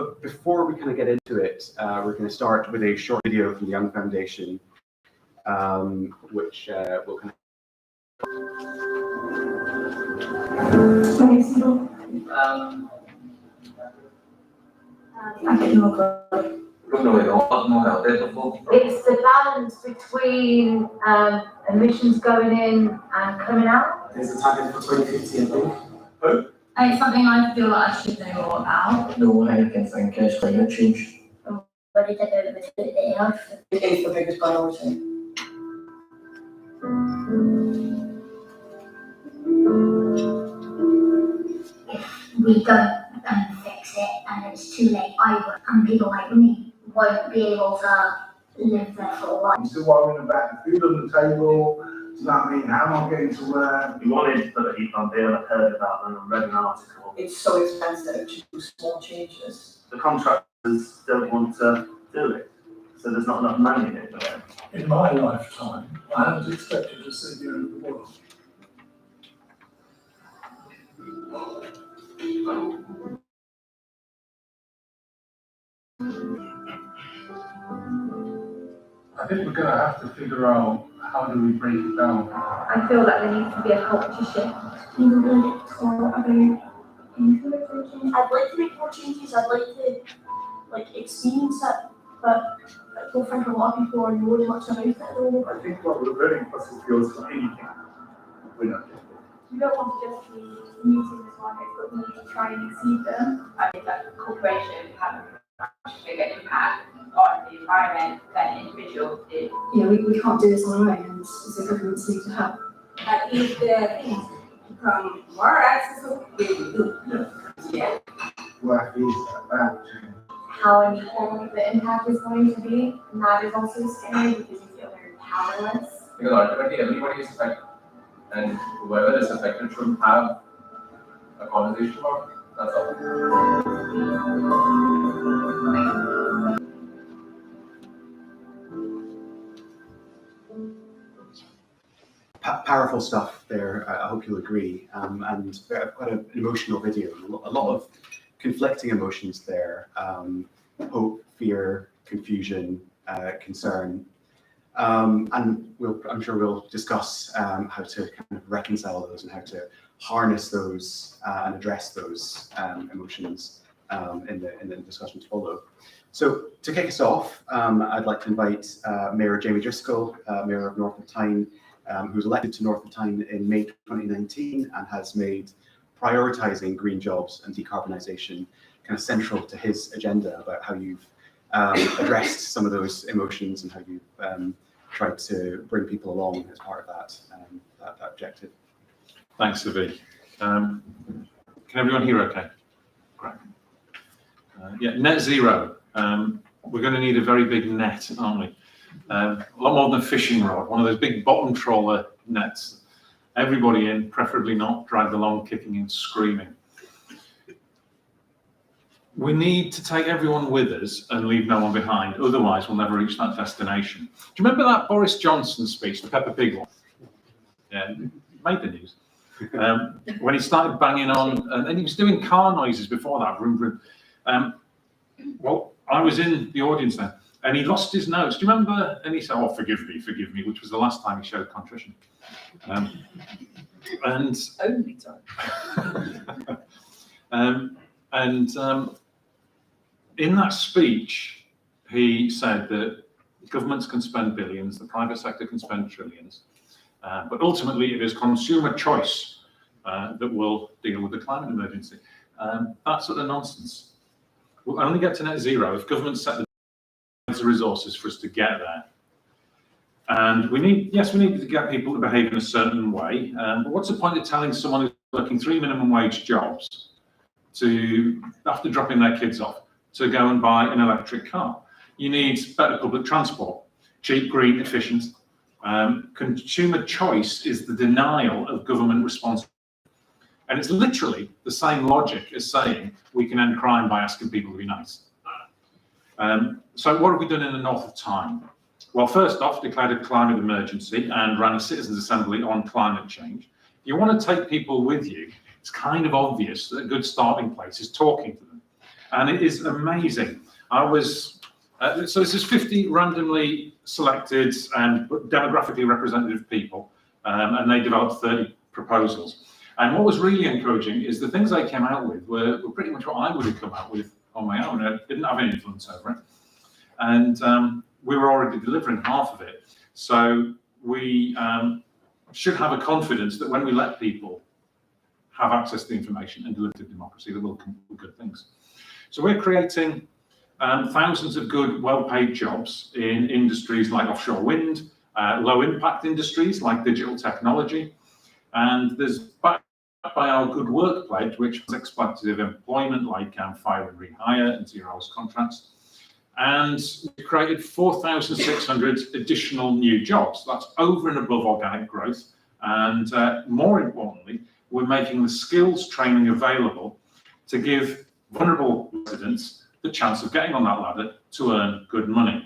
But before we kind of get into it, we're going to start with a short video from the Young Foundation, which will kind of. It's the balance between emissions going in and coming out. There's a target for 2050, I think. And it's something I feel like I should know more about. No, I can think is climate change. But it's It's the biggest priority. If we don't fix it and it's too late, and people like me won't be able to live there for a while. I'm still worrying about the food on the table. Do you know what I mean? How am I getting to work? We wanted to put a heat pump in, I've heard about them and read an article. It's so expensive to do small changes. The contractors don't want to do it, so there's not enough money in it for them. In my lifetime, I haven't expected to see the end of the world. I think we're going to have to figure out how do we break it down. I feel like there needs to be a culture shift. I'd like to make more changes. I'd like to experience it, but I don't think a lot of people are knowing much about it. I think what we're ready fossil fuels for anything. We're not. You don't want to just be meeting the targets, but we need to try and exceed them. I think that corporations have a much bigger impact on the environment than individuals do. We can't do this on our own, and so governments need to help. But if the things become more accessible, we will do. Yeah. What is about How unequal the impact is going to be, and that is also scary because you feel very powerless. Because ultimately everybody is affected, and whoever is affected should have a conversation about it. That's all. Powerful stuff there, I hope you'll agree, and quite an emotional video, a lot of conflicting emotions there, hope, fear, confusion, concern, and I'm sure we'll discuss how to kind of reconcile those and how to harness those and address those emotions in the discussion to follow. So to kick us off, I'd like to invite Mayor Jamie Driscoll, Mayor of Norfolk, who was elected to Norfolk in May 2019 and has made prioritising green jobs and decarbonisation kind of central to his agenda about how you've addressed some of those emotions and how you've tried to bring people along as part of that objective. Thanks, Avi. Can everyone hear okay? Great. Yeah, net zero. We're going to need a very big net, aren't we? A lot more than a fishing rod, one of those big bottom trawler nets. Everybody in, preferably not dragged along, kicking and screaming. We need to take everyone with us and leave no one behind, otherwise we'll never reach that destination. Do you remember that Boris Johnson speech, the Peppa Pig one? Yeah, it made the news. When he started banging on, and he was doing car noises before that, vroom, vroom. Well, I was in the audience then, and he lost his nose. Do you remember? And he said, "Oh, forgive me," which was the last time he showed contrition. And Only time. In that speech, he said that governments can spend billions, the private sector can spend trillions, but ultimately it is consumer choice that will deal with the climate emergency. That's sort of nonsense. We'll only get to net zero if governments set the resources for us to get there. And we need to get people to behave in a certain way. But what's the point of telling someone who's working 3 minimum wage jobs to, after dropping their kids off, to go and buy an electric car? You need better public transport, cheap, green, efficient. Consumer choice is the denial of government responsibility. And it's literally the same logic as saying we can end crime by asking people to be nice. So what have we done in the north of time? Well, first off, declared a climate emergency and ran a citizens' assembly on climate change. If you want to take people with you, it's kind of obvious that a good starting place is talking to them. and it is amazing. I was, so this is 50 randomly selected and demographically representative people, and they developed 30 proposals. And what was really encouraging is the things they came out with were pretty much what I would have come out with on my own. I didn't have any influence over it. And we were already delivering half of it. So we should have a confidence that when we let people have access to the information and deliberative democracy, that will come with good things. So we're creating thousands of good, well-paid jobs in industries like offshore wind, low-impact industries like digital technology, and there's backed by our good work pledge, which was exploitative employment like fire and rehire and 0 hours contracts. And we created 4,600 additional new jobs. That's over and above organic growth. And more importantly, we're making the skills training available to give vulnerable residents the chance of getting on that ladder to earn good money.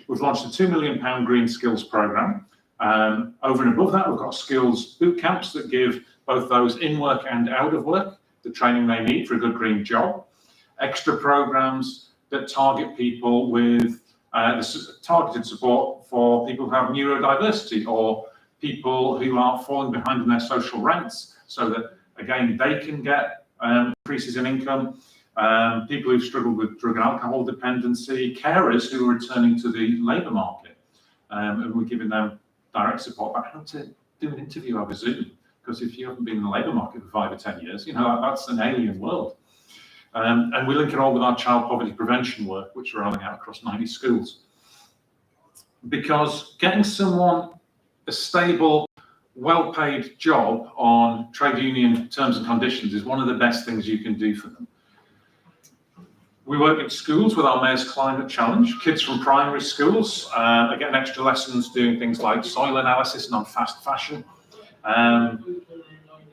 We've launched a £2 million green skills programme. Over and above that, we've got skills boot camps that give both those in work and out of work the training they need for a good green job. Extra programmes that target people with targeted support for people who have neurodiversity or people who are falling behind in their social ranks, so that, again, they can get increases in income. People who've struggled with drug and alcohol dependency, carers who are returning to the labour market, and we're giving them direct support about how to do an interview over Zoom, because if you haven't been in the labour market for 5 or 10 years, that's an alien world. And we link it all with our child poverty prevention work, which we're rolling out across 90 schools. Because getting someone a stable, well-paid job on trade union terms and conditions is one of the best things you can do for them. We work in schools with our Mayor's Climate Challenge. Kids from primary schools are getting extra lessons doing things like soil analysis and on fast fashion.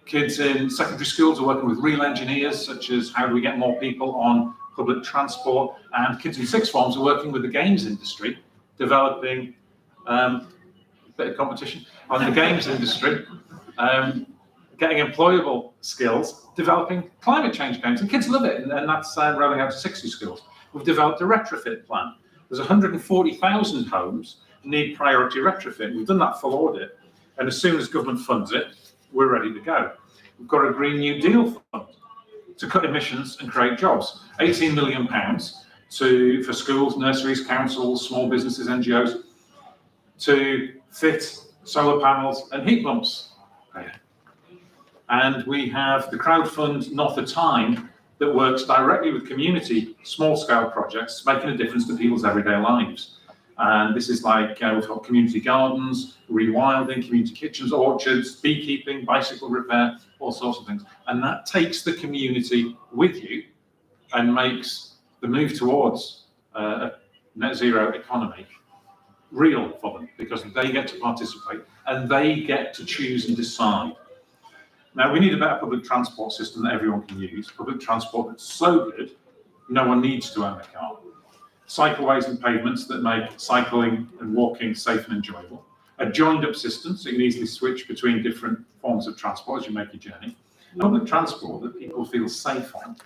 Kids in secondary schools are working with real engineers, such as how do we get more people on public transport. And kids in sixth forms are working with the games industry, developing a bit of competition on the games industry, getting employable skills, developing climate change games, and kids love it, and that's rolling out to 60 schools. We've developed a retrofit plan. There's 140,000 homes need priority retrofit. We've done that full audit, and as soon as government funds it, we're ready to go. We've got a Green New Deal fund to cut emissions and create jobs. £18 million for schools, nurseries, councils, small businesses, NGOs, to fit solar panels and heat pumps. And we have the crowdfund Not the Time that works directly with community small-scale projects, making a difference to people's everyday lives. And this is like, we've got community gardens, rewilding, community kitchens, orchards, beekeeping, bicycle repair, all sorts of things. And that takes the community with you and makes the move towards a net zero economy real for them, because they get to participate and they get to choose and decide. Now, we need a better public transport system that everyone can use, public transport that's so good, no one needs to own a car. Cycleways and pavements that make cycling and walking safe and enjoyable. A joined-up system so you can easily switch between different forms of transport as you make your journey. Public transport that people feel safe on,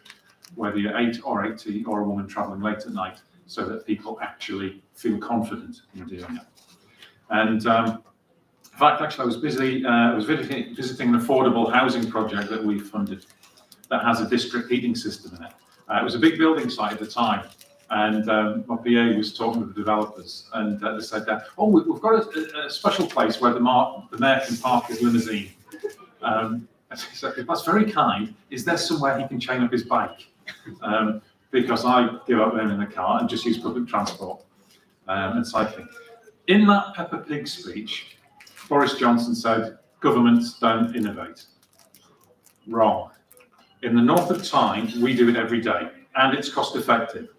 whether you're 8 or 80 or a woman travelling late at night, so that people actually feel confident in doing it. And in fact, actually, I was visiting an affordable housing project that we funded that has a district heating system in it. It was a big building site at the time, and my PA was talking to the developers, and they said, "Oh, we've got a special place where the mayor can park his limousine." So that's very kind. Is there somewhere he can chain up his bike? Because I give up them in the car and just use public transport and cycling. In that Peppa Pig speech, Boris Johnson said, governments don't innovate. Wrong. In the Norfolk Times, we do it every day, and it's cost effective.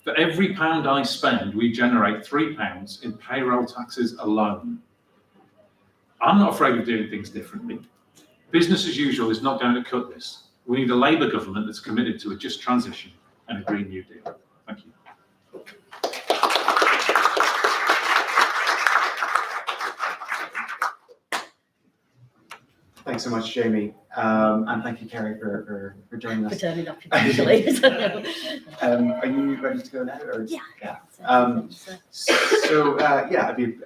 For every £1 I spend, we generate £3 in payroll taxes alone. I'm not afraid of doing things differently. Business as usual is not going to cut this. We need a Labour government that's committed to a just transition and a Green New Deal. Thank you. Thank Thanks so much, Jamie. And thank you, Kerry, for joining us. For turning up eventually. Are you ready to go now? Or? Yeah. I'd be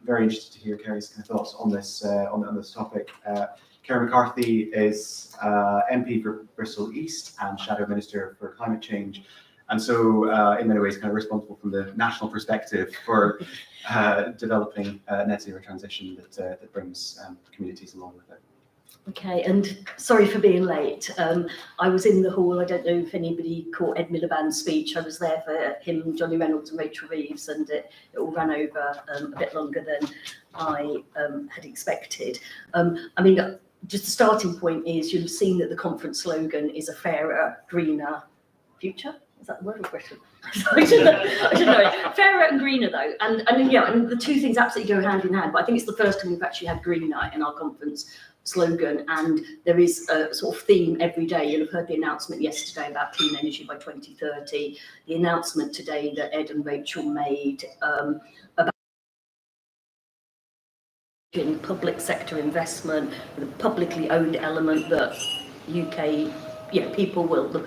very interested to hear Kerry's kind of thoughts on this on this topic. Kerry McCarthy is MP for Bristol East and Shadow Minister for Climate Change. And so, in many ways, kind of responsible from the national perspective for developing a net zero transition that brings communities along with it. Okay, and sorry for being late. I was in the hall. I don't know if anybody caught Ed Miliband's speech. I was there for him, Johnny Reynolds and Rachel Reeves, and it all ran over a bit longer than I had expected. Just the starting point is you'll have seen that the conference slogan is a fairer, greener future. Is that the word or question? I should know. Fairer and greener though, and the two things absolutely go hand in hand. But I think it's the first time we've actually had greener in our conference slogan, and there is a sort of theme every day. You'll have heard the announcement yesterday about clean energy by 2030. The announcement today that Ed and Rachel made about in public sector investment, the publicly owned element that UK people will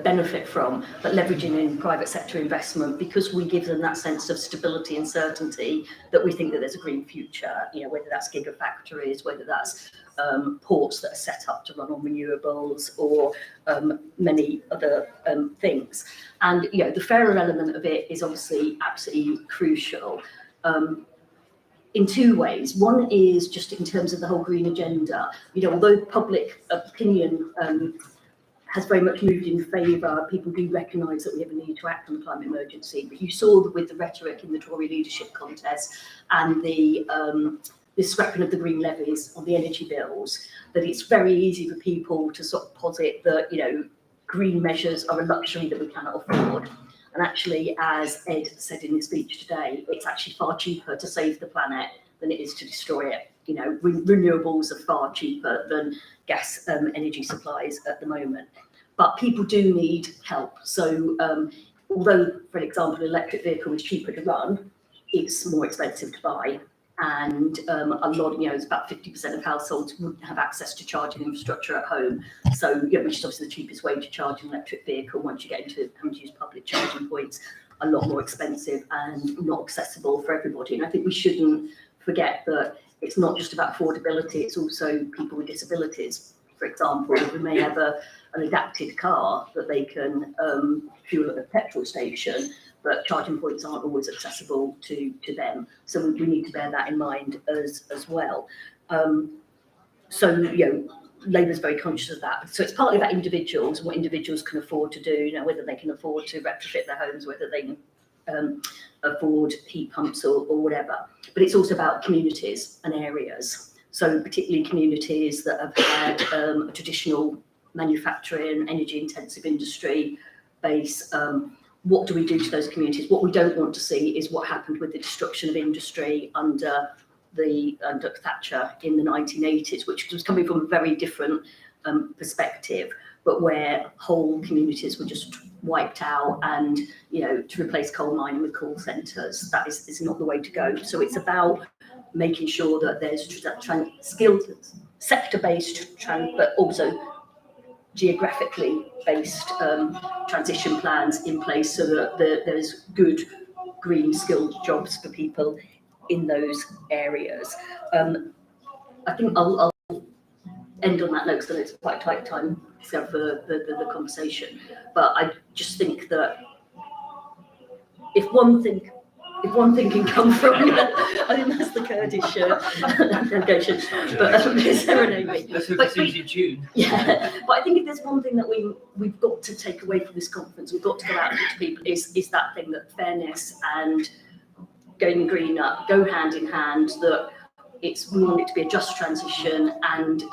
benefit from, but leveraging in private sector investment because we give them that sense of stability and certainty that we think that there's a green future, whether that's gigafactories, whether that's ports that are set up to run on renewables or many other things. And the fairer element of it is obviously absolutely crucial in two ways. One is just in terms of the whole green agenda. Although public opinion has very much moved in favour, people do recognise that we have a need to act on the climate emergency. But you saw that with the rhetoric in the Tory leadership contest and the scrapping of the green levies on the energy bills, that it's very easy for people to sort of posit that green measures are a luxury that we cannot afford. And actually, as Ed said in his speech today, it's actually far cheaper to save the planet than it is to destroy it. Renewables are far cheaper than gas energy supplies at the moment. But people do need help. So although, for example, an electric vehicle is cheaper to run, it's more expensive to buy. And a lot, it's about 50% of households wouldn't have access to charging infrastructure at home. So, which is obviously the cheapest way to charge an electric vehicle once you get into having to use public charging points, a lot more expensive and not accessible for everybody. And I think we shouldn't forget that it's not just about affordability, it's also people with disabilities. For example, who may have an adapted car that they can fuel at a petrol station, but charging points aren't always accessible to them. So we need to bear that in mind as well. Labour's very conscious of that. So it's partly about individuals and what individuals can afford to do, whether they can afford to retrofit their homes, whether they can afford heat pumps or whatever. But it's also about communities and areas. So particularly communities that have had a traditional manufacturing, energy intensive industry base. What do we do to those communities? What we don't want to see is what happened with the destruction of industry under Thatcher in the 1980s, which was coming from a very different perspective, but where whole communities were just wiped out, and to replace coal mining with call centres, that is not the way to go. So it's about making sure that there's skilled, sector-based, but also geographically based transition plans in place so that there's good green skilled jobs for people in those areas. I think I'll end on that note because it's quite a tight time for the conversation. But I just think that if one thing can come from I think that's the Kurdish delegation, but serenade me. But easy tune. Yeah, but I think if there's one thing that we've got to take away from this conference, we've got to go out and to people is that thing that fairness and going greener go hand in hand. That we want it to be a just transition, and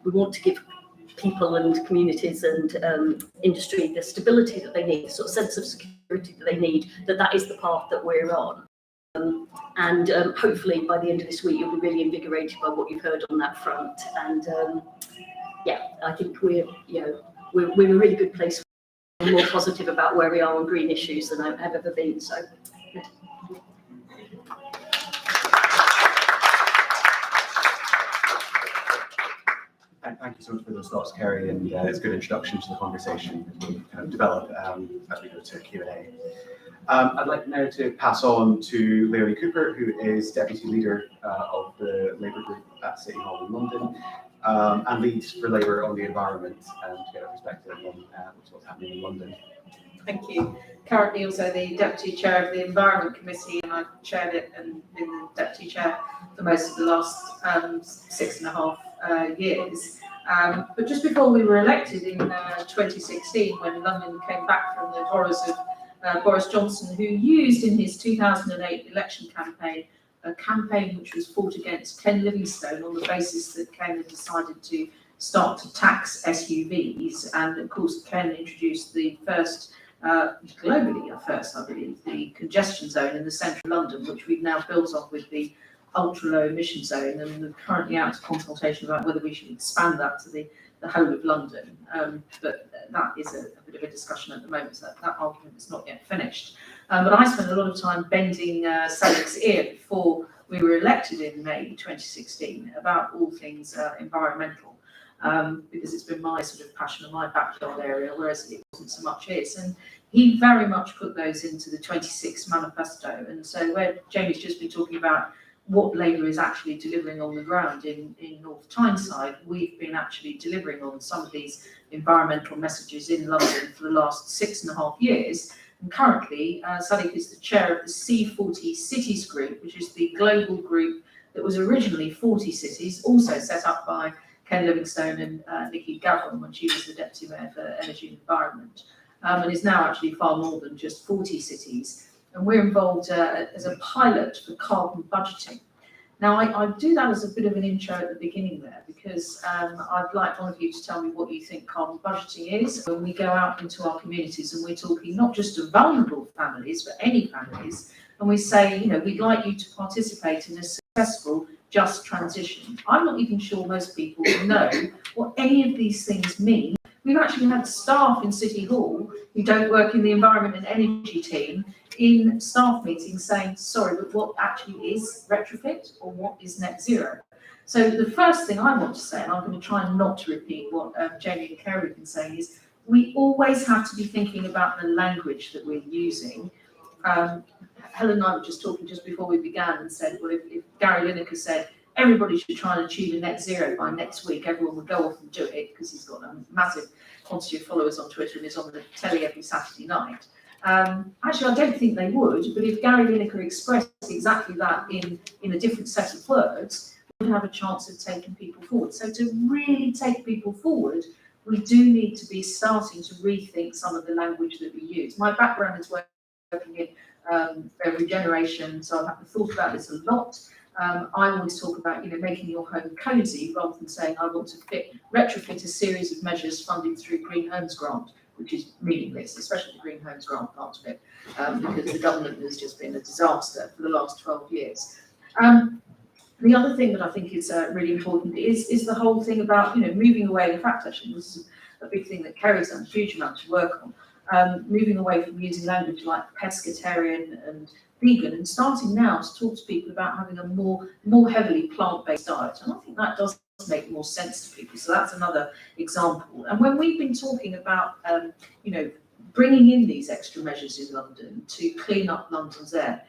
we want to give people and communities and industry the stability that they need, the sort of sense of security that they need, that is the path that we're on. And hopefully by the end of this week, you'll be really invigorated by what you've heard on that front. And I think we're in a really good place. I'm more positive about where we are on green issues than I've ever been. So. Thank you so much for those thoughts, Kerry, and it's a good introduction to the conversation as we kind of develop as we go to Q&A. I'd like now to pass on to Leonie Cooper, who is Deputy Leader of the Labour Group at City Hall in London, and leads for Labour on the environment, to get a perspective on what's happening in London. Thank you. Currently also the Deputy Chair of the Environment Committee, and I've chaired it and been the Deputy Chair for most of the last 6.5 years. But just before we were elected in 2016, when London came back from the horrors of Boris Johnson, who used in his 2008 election campaign a campaign which was fought against Ken Livingstone on the basis that Ken had decided to start to tax SUVs. And of course, Ken introduced the first, globally first, I believe, the congestion zone in the centre of London, which we've now built on with the ultra-low emission zone, and we're currently out to consultation about whether we should expand that to the whole of London. But that is a bit of a discussion at the moment, so that argument is not yet finished. But I spent a lot of time bending Salik's ear before we were elected in May 2016 about all things environmental, because it's been my sort of passion and my backyard area, whereas it wasn't so much his. And he very much put those into the 26 manifesto. And so where Jamie's just been talking about what Labour is actually delivering on the ground in North Tyneside, we've been actually delivering on some of these environmental messages in London for the last 6.5 years. And currently, Sadiq is the chair of the C40 Cities Group, which is the global group that was originally 40 cities, also set up by Ken Livingstone and Nikki Gavron when she was the Deputy Mayor for Energy and Environment, and is now actually far more than just 40 cities. And we're involved as a pilot for carbon budgeting. Now, I do that as a bit of an intro at the beginning there, because I'd like one of you to tell me what you think carbon budgeting is. When we go out into our communities and we're talking not just to vulnerable families, but any families, and we say, you know, we'd like you to participate in a successful, just transition. I'm not even sure most people know what any of these things mean. We've actually had staff in City Hall who don't work in the environment and energy team in staff meetings saying, sorry, but what actually is retrofit or what is net zero? So the first thing I want to say, and I'm going to try not to repeat what Jamie and Kerry have been saying, is we always have to be thinking about the language that we're using. Helen and I were just talking just before we began and said, well, if Gary Lineker said, everybody should try and achieve a net zero by next week, everyone would go off and do it, because he's got a massive quantity of followers on Twitter and is on the telly every Saturday night. Actually, I don't think they would, but if Gary Lineker expressed exactly that in a different set of words, we would have a chance of taking people forward. So to really take people forward, we do need to be starting to rethink some of the language that we use. My background is working in regeneration, so I've thought about this a lot. I always talk about, making your home cosy rather than saying I want to retrofit a series of measures funded through Green Homes Grant, which is meaningless, especially the Green Homes Grant part of it, because the government has just been a disaster for the last 12 years. The other thing that I think is really important is the whole thing about, moving away. In fact, actually, this is a big thing that Kerry's done a huge amount of work on, moving away from using language like pescatarian and vegan, and starting now to talk to people about having a more heavily plant-based diet. And I think that does make more sense to people. So that's another example. And when we've been talking about, bringing in these extra measures in London to clean up London's air,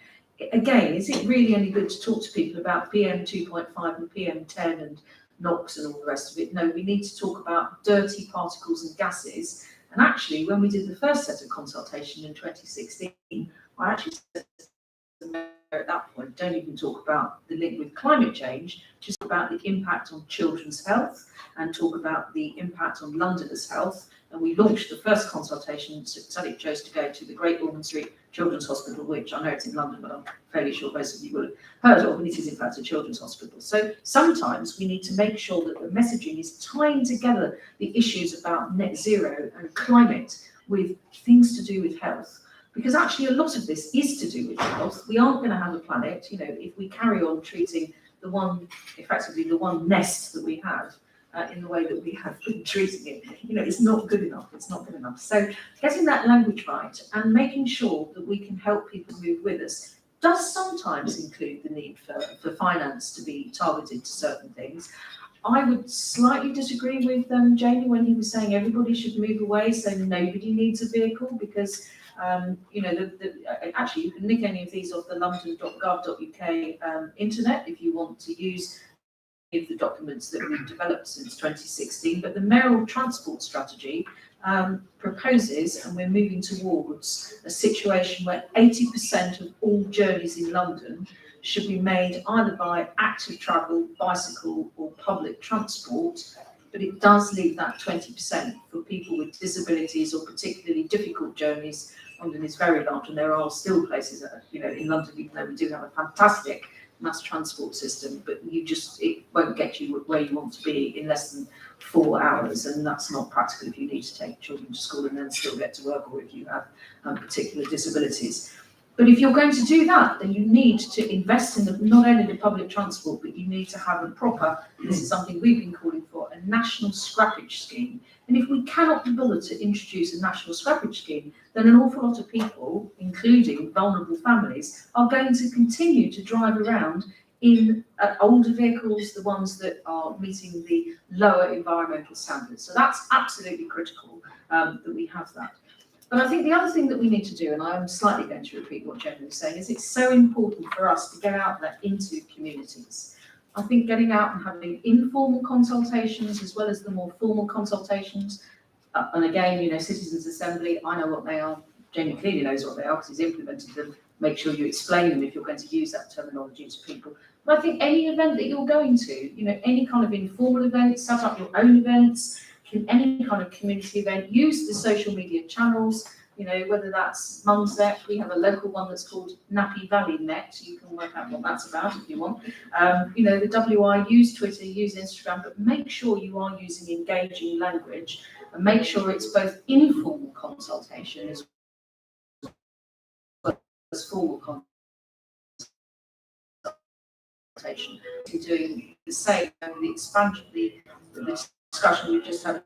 again, is it really any good to talk to people about PM 2.5 and PM 10 and NOx and all the rest of it? No, we need to talk about dirty particles and gases. And actually, when we did the first set of consultation in 2016, I actually said at that point, don't even talk about the link with climate change, just about the impact on children's health and talk about the impact on Londoners' health. And we launched the first consultation. Sadiq chose to go to the Great Ormond Street Children's Hospital, which I know it's in London, but I'm fairly sure most of you will have heard of, and it is in fact a children's hospital. So sometimes we need to make sure that the messaging is tying together the issues about net zero and climate with things to do with health. Because actually a lot of this is to do with health. We aren't going to have a planet, if we carry on treating effectively the one nest that we have in the way that we have been treating it, it's not good enough. It's not good enough. So getting that language right and making sure that we can help people move with us does sometimes include the need for finance to be targeted to certain things. I would slightly disagree with Jamie when he was saying everybody should move away, so nobody needs a vehicle, because actually you can nick any of these off the london.gov.uk internet if you want to use any of the documents that we've developed since 2016. But the Mayoral transport strategy proposes, and we're moving towards, a situation where 80% of all journeys in London should be made either by active travel, bicycle or public transport, but it does leave that 20% for people with disabilities or particularly difficult journeys. London is very large, and there are still places that, in London, even though we do have a fantastic mass transport system, but it won't get you where you want to be in less than 4 hours, and that's not practical if you need to take children to school and then still get to work, or if you have particular disabilities. But if you're going to do that, then you need to invest in not only the public transport, but you need to have a proper, this is something we've been calling for, a national scrappage scheme. And if we cannot be bothered to introduce a national scrappage scheme, then an awful lot of people, including vulnerable families, are going to continue to drive around in older vehicles, the ones that are meeting the lower environmental standards. So that's absolutely critical that we have that. But I think the other thing that we need to do, and I'm slightly going to repeat what Jen was saying, is it's so important for us to get out there into communities. I think getting out and having informal consultations as well as the more formal consultations, and again, Citizens Assembly, I know what they are, Jamie clearly knows what they are because he's implemented them. Make sure you explain them if you're going to use that terminology to people. But I think any event that you're going to, any kind of informal event, set up your own events, any kind of community event, use the social media channels, whether that's Mum's Net, we have a local one that's called Nappy Valley Net, you can work out what that's about if you want. The WI, use Twitter, use Instagram, but make sure you are using engaging language, and make sure it's both informal consultation as well as formal consultation. You're doing the same, the expansion, the discussion we've just had,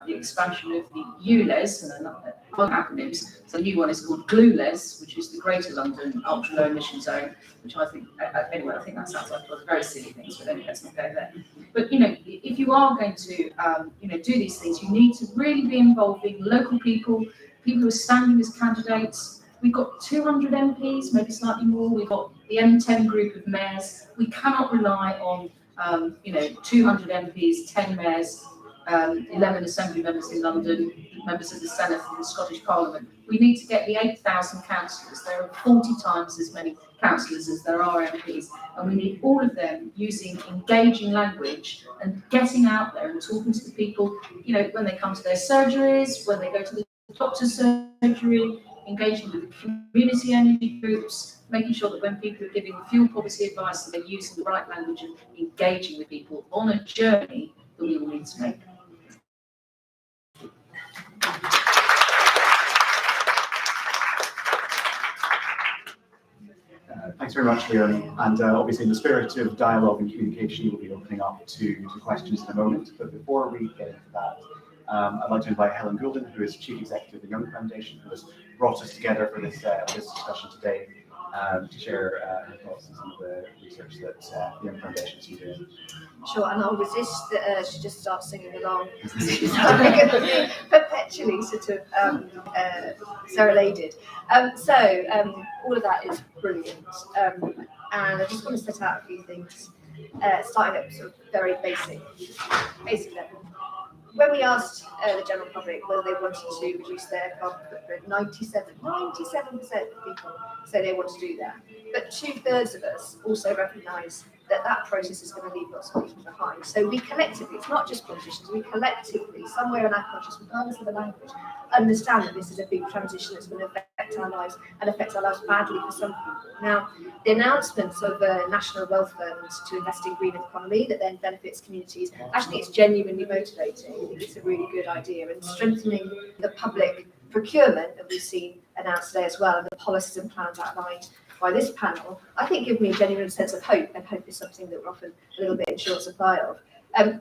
the expansion of the ULEZ and another acronyms. So the new one is called GLULEZ, which is the Greater London Ultra Low Emission Zone, which I think, anyway, I think that sounds like a lot of very silly things, but anyway, let's not go there. But, if you are going to, do these things, you need to really be involving local people who are standing as candidates. We've got 200 MPs, maybe slightly more. We've got the M10 group of mayors. We cannot rely on 200 MPs, 10 mayors, 11 Assembly members in London, members of the Senate and the Scottish Parliament. We need to get the 8,000 councillors. There are 40 times as many councillors as there are MPs, and we need all of them using engaging language and getting out there and talking to the people, when they come to their surgeries, when they go to the doctor's surgery, engaging with the community energy groups, making sure that when people are giving fuel poverty advice, that they're using the right language and engaging with people on a journey that we all need to make. Thanks very much, Leonie. And obviously, in the spirit of dialogue and communication, we'll be opening up to questions in a moment. But before we get into that, I'd like to invite Helen Goulden, who is Chief Executive of the Young Foundation, who has brought us together for this discussion today, to share her thoughts on some of the research that the Young Foundation has been doing. Sure, and I'll resist the urge to just start singing along. So I'm going to be perpetually sort of serenaded. All of that is brilliant. And I just want to set out a few things, starting at sort of very basic level. When we asked the general public whether they wanted to reduce their carbon footprint, 97% of people say they want to do that. But 2/3 of us also recognise that process is going to leave lots of people behind. So we collectively, it's not just politicians, we collectively, somewhere in our conscious, regardless of the language, understand that this is a big transition that's going to affect our lives and affect our lives badly for some people. Now, the announcements of a national wealth fund to invest in green economy that then benefits communities, actually it's genuinely motivating. I think it's a really good idea, and strengthening the public procurement that we've seen announced today as well, and the policies and plans outlined by this panel, I think give me a genuine sense of hope, and hope is something that we're often a little bit in short supply of.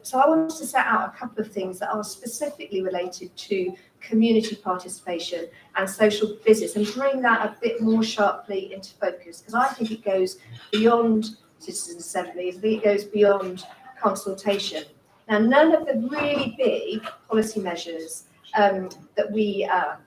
So I wanted to set out a couple of things that are specifically related to community participation and social business, and bring that a bit more sharply into focus, because I think it goes beyond citizens' assemblies. I think it goes beyond consultation. Now, none of the really big policy measures that we are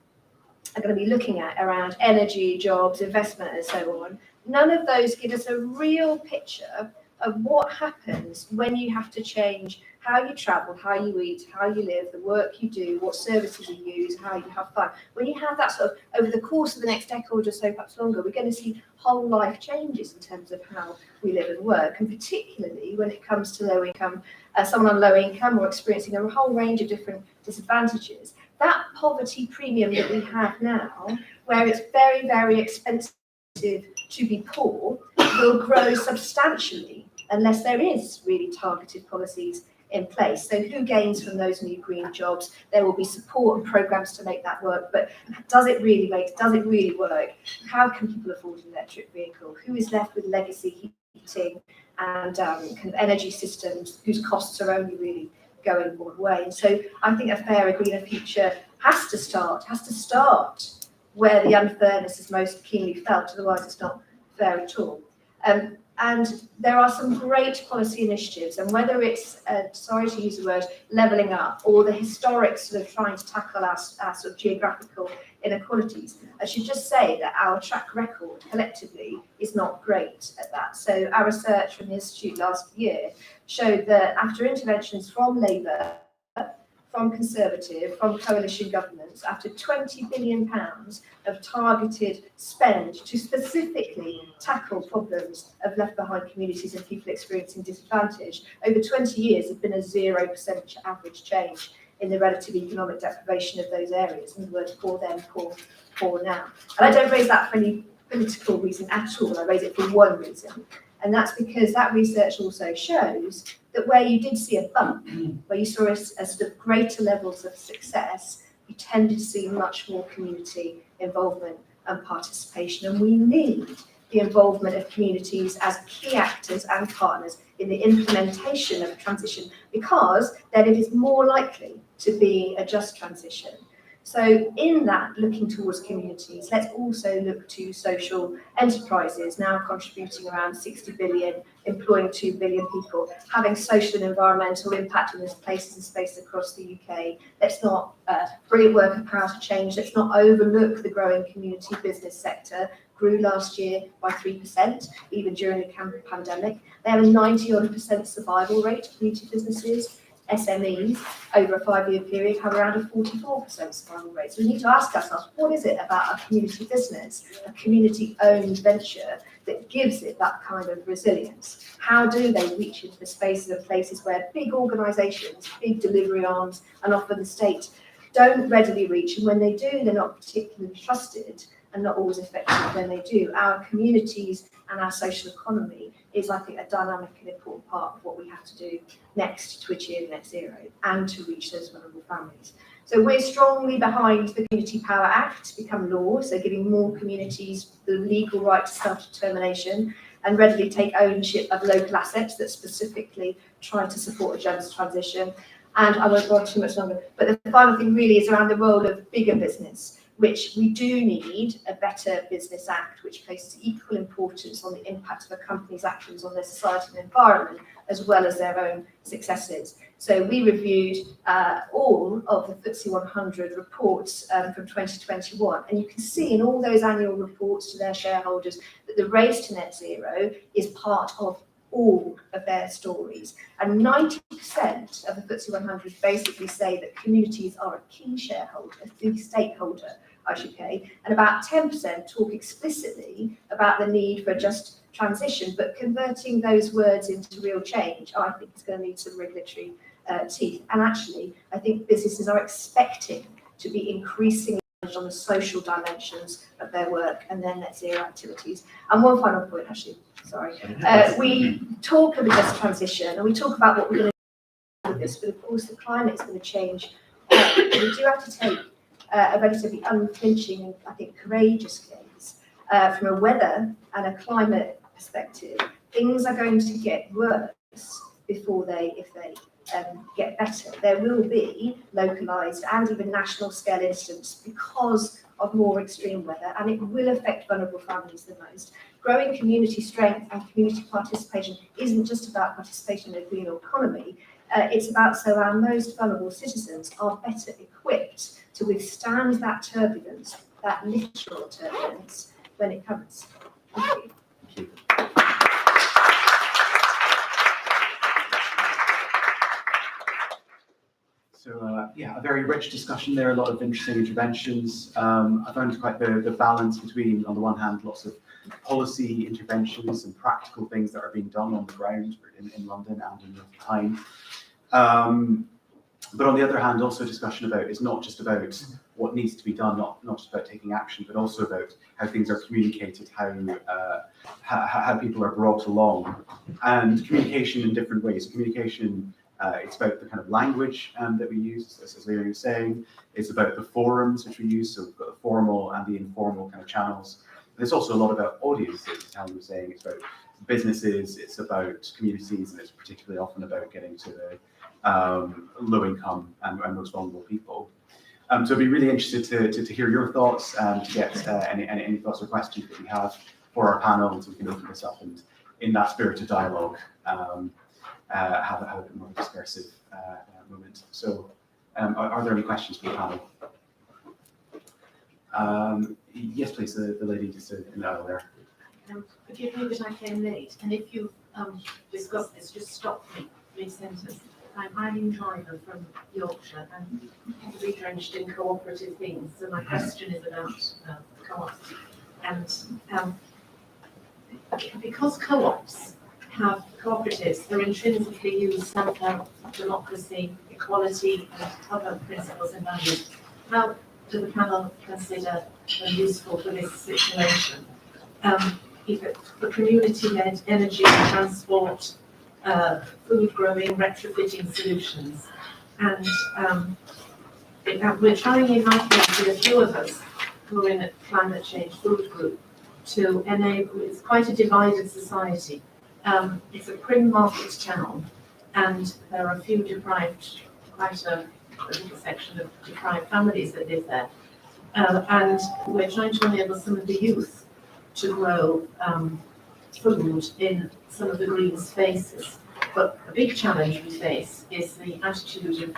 going to be looking at around energy, jobs, investment, and so on, none of those give us a real picture of what happens when you have to change how you travel, how you eat, how you live, the work you do, what services you use, how you have fun. When you have that sort of over the course of the next decade or so, perhaps longer, we're going to see whole life changes in terms of how we live and work, and particularly when it comes to low income, someone on low income or experiencing a whole range of different disadvantages. That poverty premium that we have now, where it's very, very expensive to be poor, will grow substantially unless there is really targeted policies in place. So who gains from those new green jobs? There will be support and programs to make that work, but does it really work? Does it really work? How can people afford an electric vehicle? Who is left with legacy heating and kind of energy systems whose costs are only really going one way? And so I think a fairer, greener future has to start where the unfairness is most keenly felt, otherwise it's not fair at all. And there are some great policy initiatives, and whether it's, sorry to use the word, levelling up, or the historic sort of trying to tackle our sort of geographical inequalities, I should just say that our track record collectively is not great at that. So our research from the Institute last year showed that after interventions from Labour, from Conservative, from coalition governments, after £20 billion of targeted spend to specifically tackle problems of left behind communities and people experiencing disadvantage, over 20 years there's been a 0% average change in the relative economic deprivation of those areas. In other words, poor then, poor now. And I don't raise that for any political reason at all, I raise it for one reason. And that's because that research also shows that where you did see a bump, where you saw a sort of greater levels of success, you tended to see much more community involvement and participation. And we need the involvement of communities as key actors and partners in the implementation of a transition, because then it is more likely to be a just transition. So in that, looking towards communities, let's also look to social enterprises, now contributing around 60 billion, employing 2 billion people, having social and environmental impact in those places and spaces across the UK. Let's not bring worker power to change. Let's not overlook the growing community business sector. Grew last year by 3%, even during the pandemic. They have a 90% survival rate, community businesses. SMEs over a 5-year period have around a 44% survival rate. So we need to ask ourselves, what is it about a community business, a community-owned venture, that gives it that kind of resilience? How do they reach into the spaces of places where big organisations, big delivery arms, and often the state don't readily reach? And when they do, they're not particularly trusted and not always effective when they do. Our communities and our social economy is, I think, a dynamic and important part of what we have to do next to achieve net zero and to reach those vulnerable families. So we're strongly behind the Community Power Act to become law, so giving more communities the legal right to self-determination and readily take ownership of local assets that specifically try to support a just transition. And I won't go on too much longer, but the final thing really is around the role of bigger business, which we do need a Better Business Act, which places equal importance on the impact of a company's actions on their society and environment, as well as their own successes. So we reviewed all of the FTSE 100 reports from 2021, and you can see in all those annual reports to their shareholders that the race to net zero is part of all of their stories. And 90% of the FTSE 100 basically say that communities are a key shareholder, a key stakeholder, I should say, and about 10% talk explicitly about the need for a just transition, but converting those words into real change, I think, is going to need some regulatory teeth. And actually, I think businesses are expecting to be increasingly on the social dimensions of their work and their net zero activities. And one final point, actually, sorry. We talk of a just transition and we talk about what we're going to do with this, but of course the climate is going to change. We do have to take a relatively unflinching and, I think, courageous gaze from a weather and a climate perspective. Things are going to get worse before if they get better. There will be localised and even national scale incidents because of more extreme weather, and it will affect vulnerable families the most. Growing community strength and community participation isn't just about participation in the green economy, it's about so our most vulnerable citizens are better equipped to withstand that turbulence, that literal turbulence, when it comes. Thank you. So yeah, a very rich discussion there, a lot of interesting interventions. I found quite the balance between, on the one hand, lots of policy interventions and practical things that are being done on the ground in London and in North Tyne. But on the other hand, also discussion about, it's not just about what needs to be done, not just about taking action, but also about how things are communicated, how people are brought along, and communication in different ways. Communication, it's about the kind of language that we use, as Leonie was saying. It's about the forums which we use, so we've got the formal and the informal kind of channels. And it's also a lot about audiences, as Helen was saying. It's about businesses, it's about communities, and it's particularly often about getting to the low income and most vulnerable people. So I'd be really interested to hear your thoughts and to get any thoughts or questions that you have for our panel, so we can open this up and in that spirit of dialogue have a more discursive moment. So are there any questions for the panel? Yes, please, the lady just in the aisle there. Forgive me that I came late, and if you discuss this, just stop me mid-sentence. I'm Eileen Driver from Yorkshire and heavily drenched in cooperative things, so my question is about co-ops. And because co-ops have cooperatives, they're intrinsically use self-help, democracy, equality, and other principles and values. How do the panel consider them useful for this situation? Either the community-led energy, transport, food growing, retrofitting solutions. And we're trying in my case with a few of us who are in a climate change food group to enable, it's quite a divided society. It's a prim market town, and there are a few deprived, quite a little section of deprived families that live there. And we're trying to enable some of the youth to grow food in some of the green spaces. But a big challenge we face is the attitude of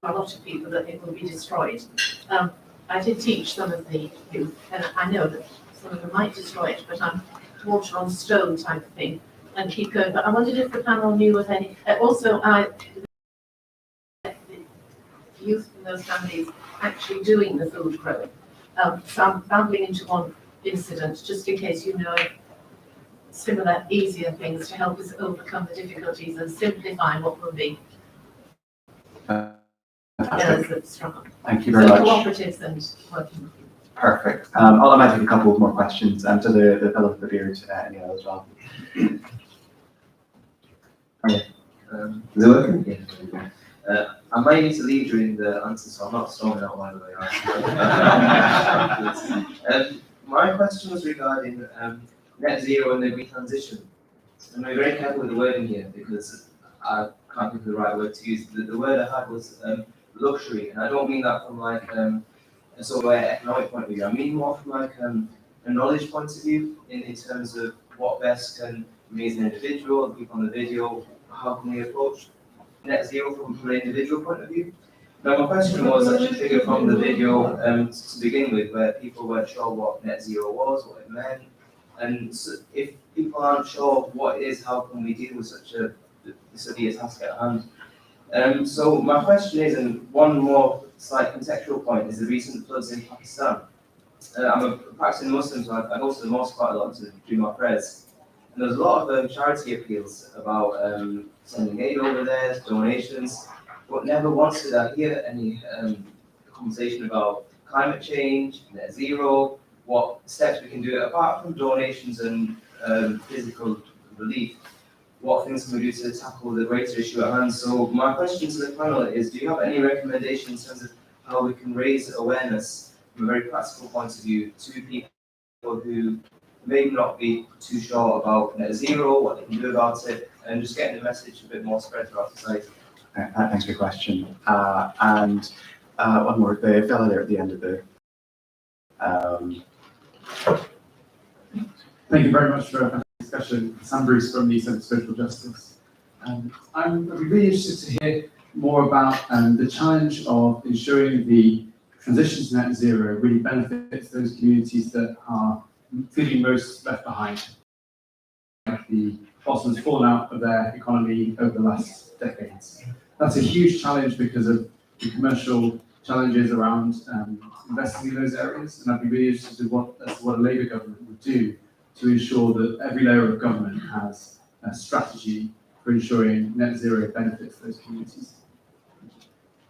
a lot of people that it will be destroyed. I did teach some of the youth, and I know that some of them might destroy it, but I'm water on stone type of thing and keep going. But I wondered if the panel knew of any. Also, the youth in those families actually doing the food growing. So I'm rambling into one incident, just in case you know similar, easier things to help us overcome the difficulties and simplify what will be the struggle. Thank you very much. Cooperatives and working with you. Perfect. I might take a couple more questions to the fellow with the beard as well. Is it working? Yeah. I might need to leave during the answer, so I'm not storming out while they are. My question was regarding net zero and the green transition. And I'm very careful with the wording here because I can't think of the right word to use. The word I had was luxury, and I don't mean that from like a sort of economic point of view. I mean more from like a knowledge point of view in terms of what best can me as an individual, the people on the video, how can we approach net zero from an individual point of view. Now my question was actually figured from the video to begin with, where people weren't sure what net zero was, what it meant. And so if people aren't sure what it is, how can we deal with such a severe task at hand? So my question is, and one more slight contextual point, is the recent floods in Pakistan. I'm a practicing Muslim, so I go to the mosque quite a lot to do my prayers. And there's a lot of charity appeals about sending aid over there, donations, but never once did I hear any conversation about climate change, net zero, what steps we can do apart from donations and physical relief. What things can we do to tackle the greater issue at hand? So my question to the panel is, do you have any recommendations in terms of how we can raise awareness from a very practical point of view to people who may not be too sure about net zero, what they can do about it, and just getting the message a bit more spread throughout society? Thanks for your question. And one more, the fellow there at the end of the Thank you very much for a discussion. Sam Bruce from the Centre for Social Justice. I'd be really interested to hear more about the challenge of ensuring the transition to net zero really benefits those communities that are feeling most left behind. Like the bottom's fallen out of their economy over the last decades. That's a huge challenge because of the commercial challenges around investing in those areas, and I'd be really interested in what a Labour government would do to ensure that every layer of government has a strategy for ensuring net zero benefits those communities.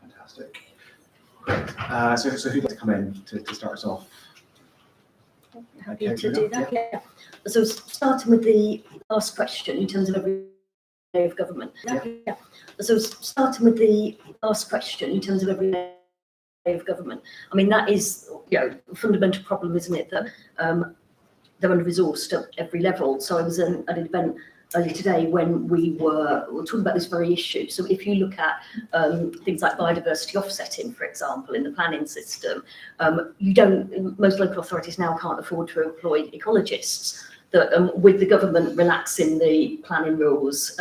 Fantastic. Great. So who'd like to come in to start us off? Happy to do that, yeah. So starting with the last question in terms of every layer of government. Yeah. So starting with the last question in terms of every layer of government. I mean, that is, a fundamental problem, isn't it? That they're under-resourced at every level. So I was at an event earlier today when we were talking about this very issue. So if you look at things like biodiversity offsetting, for example, in the planning system, most local authorities now can't afford to employ ecologists. That with the government relaxing the planning rules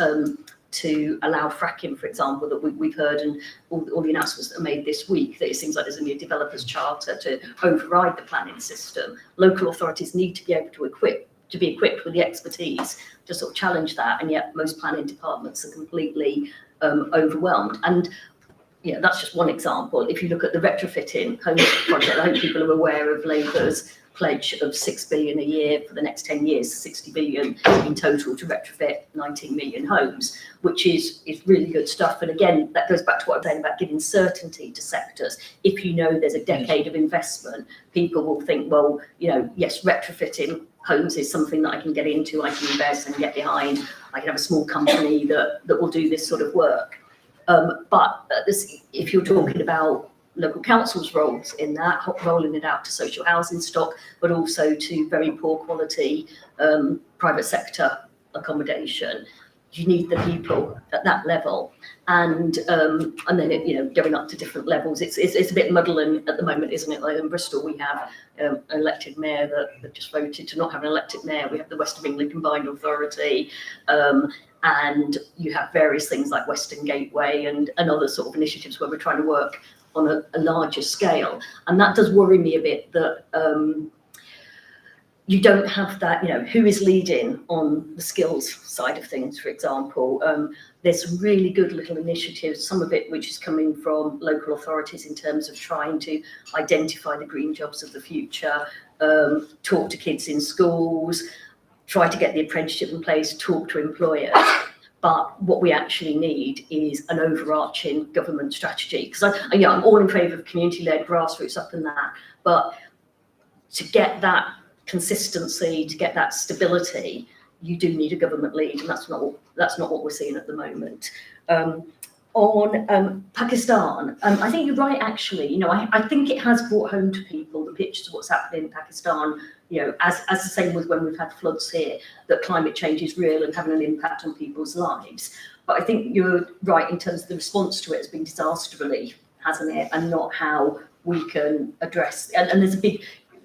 to allow fracking, for example, that we've heard, and all the announcements that are made this week, that it seems like there's a new developers charter to override the planning system. Local authorities need to be able to be equipped with the expertise to sort of challenge that, and yet most planning departments are completely overwhelmed. And that's just one example. If you look at the retrofitting homes project, I hope people are aware of Labour's pledge of 6 billion a year for the next 10 years, 60 billion in total to retrofit 19 million homes, which is really good stuff. And again, that goes back to what I'm saying about giving certainty to sectors. If you know there's a decade of investment, people will think, well, yes, retrofitting homes is something that I can get into, I can invest and get behind. I can have a small company that will do this sort of work. But if you're talking about local councils' roles in that, rolling it out to social housing stock, but also to very poor quality private sector accommodation, you need the people at that level, and then going up to different levels. It's a bit muddling at the moment, isn't it? Like in Bristol, we have an elected mayor that just voted to not have an elected mayor. We have the West of England Combined Authority, and you have various things like Western Gateway and other sort of initiatives where we're trying to work on a larger scale. And that does worry me a bit that you don't have that, who is leading on the skills side of things, for example. There's some really good little initiatives, some of it which is coming from local authorities in terms of trying to identify the green jobs of the future, talk to kids in schools, try to get the apprenticeship in place, talk to employers. But what we actually need is an overarching government strategy. Because I'm all in favour of community-led, grassroots up and that. But to get that consistency, to get that stability, you do need a government lead, and that's not what we're seeing at the moment. On Pakistan, I think you're right. Actually, I think it has brought home to people the pictures of what's happening in Pakistan. As the same with when we've had floods here, that climate change is real and having an impact on people's lives. But I think you're right in terms of the response to it has been disaster relief, hasn't it? And not how we can address. And there's a big.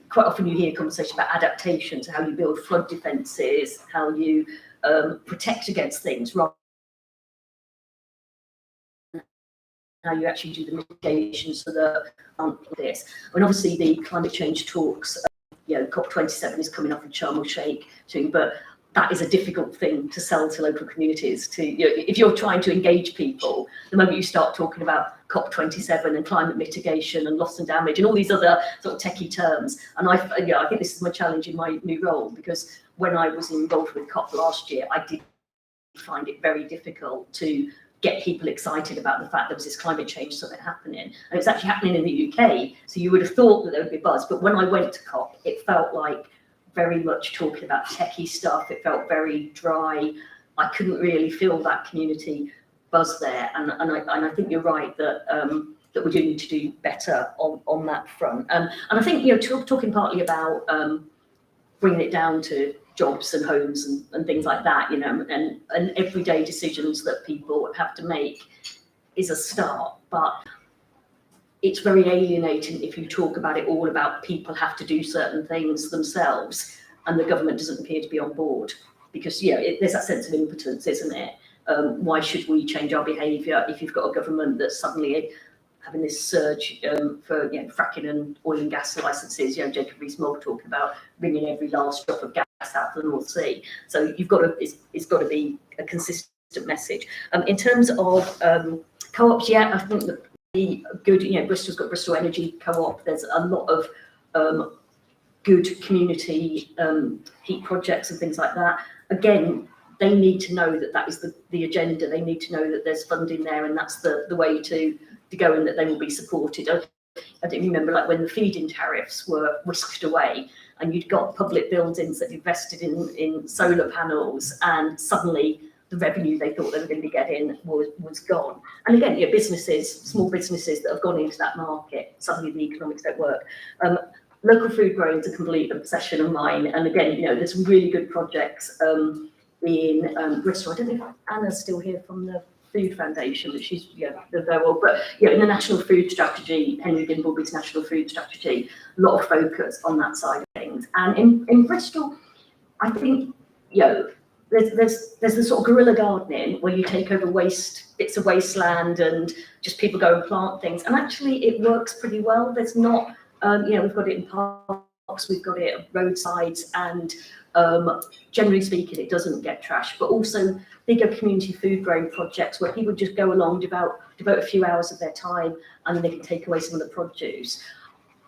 Quite often you hear a conversation about adaptations, how you build flood defences, how you protect against things, rather than how you actually do the mitigation so that this. And obviously the climate change talks, COP27 is coming up in Sharm el-Sheikh too, but that is a difficult thing to sell to local communities. If you're trying to engage people, the moment you start talking about COP27 and climate mitigation and loss and damage and all these other sort of techie terms, and I think this is my challenge in my new role, because when I was involved with COP last year, I did find it very difficult to get people excited about the fact there was this climate change summit happening, and it's actually happening in the UK. So you would have thought that there would be buzz, but when I went to COP, it felt like very much talking about techie stuff. It felt very dry. I couldn't really feel that community buzz there, and I think you're right that that we do need to do better on that front. And I think talking partly about bringing it down to jobs and homes and things like that, and everyday decisions that people have to make is a start. But it's very alienating if you talk about it all about people have to do certain things themselves and the government doesn't appear to be on board, because there's that sense of impotence, isn't it? Why should we change our behaviour if you've got a government that's suddenly having this surge for fracking and oil and gas licences? Jacob Rees-Mogg talking about bringing every last drop of gas out of the North Sea. So it's got to be a consistent message. In terms of co-ops, I think that good, Bristol's got Bristol Energy Co-op. There's a lot of good community heat projects and things like that. Again, they need to know that is the agenda. They need to know that there's funding there, and that's the way to go, and that they will be supported. I don't remember, like, when the feed-in tariffs were whisked away, and you'd got public buildings that invested in solar panels, and suddenly the revenue they thought they were going to be getting was gone. And again, small businesses that have gone into that market, suddenly the economics don't work. Local food growing is a complete obsession of mine. And again, there's some really good projects in Bristol. I don't know if Anna's still here from the Food Foundation, but she's but in the National Food Strategy, Henry Dimbleby's National Food Strategy, a lot of focus on that side of things. And in Bristol, I think there's this sort of guerrilla gardening where you take over bits of wasteland and just people go and plant things, and actually it works pretty well. There's not we've got it in parks, we've got it at roadsides, and generally speaking, it doesn't get trashed. But also bigger community food growing projects where people just go along, devote a few hours of their time, and they can take away some of the produce.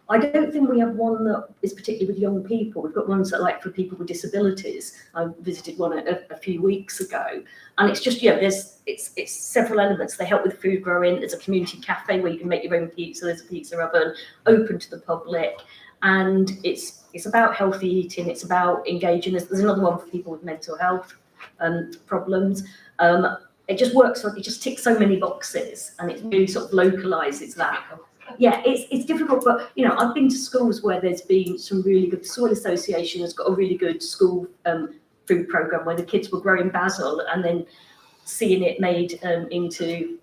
I don't think we have one that is particularly with young people. We've got ones that are like for people with disabilities. I visited one a few weeks ago, and it's just it's several elements. They help with food growing. There's a community cafe where you can make your own pizza. There's a pizza oven open to the public, and it's about healthy eating. It's about engaging. There's another one for people with mental health problems. It just works. It just ticks so many boxes, and it really sort of localises that. Yeah, it's difficult, but I've been to schools where there's been some really good. The Soil Association has got a really good school food programme where the kids were growing basil and then seeing it made into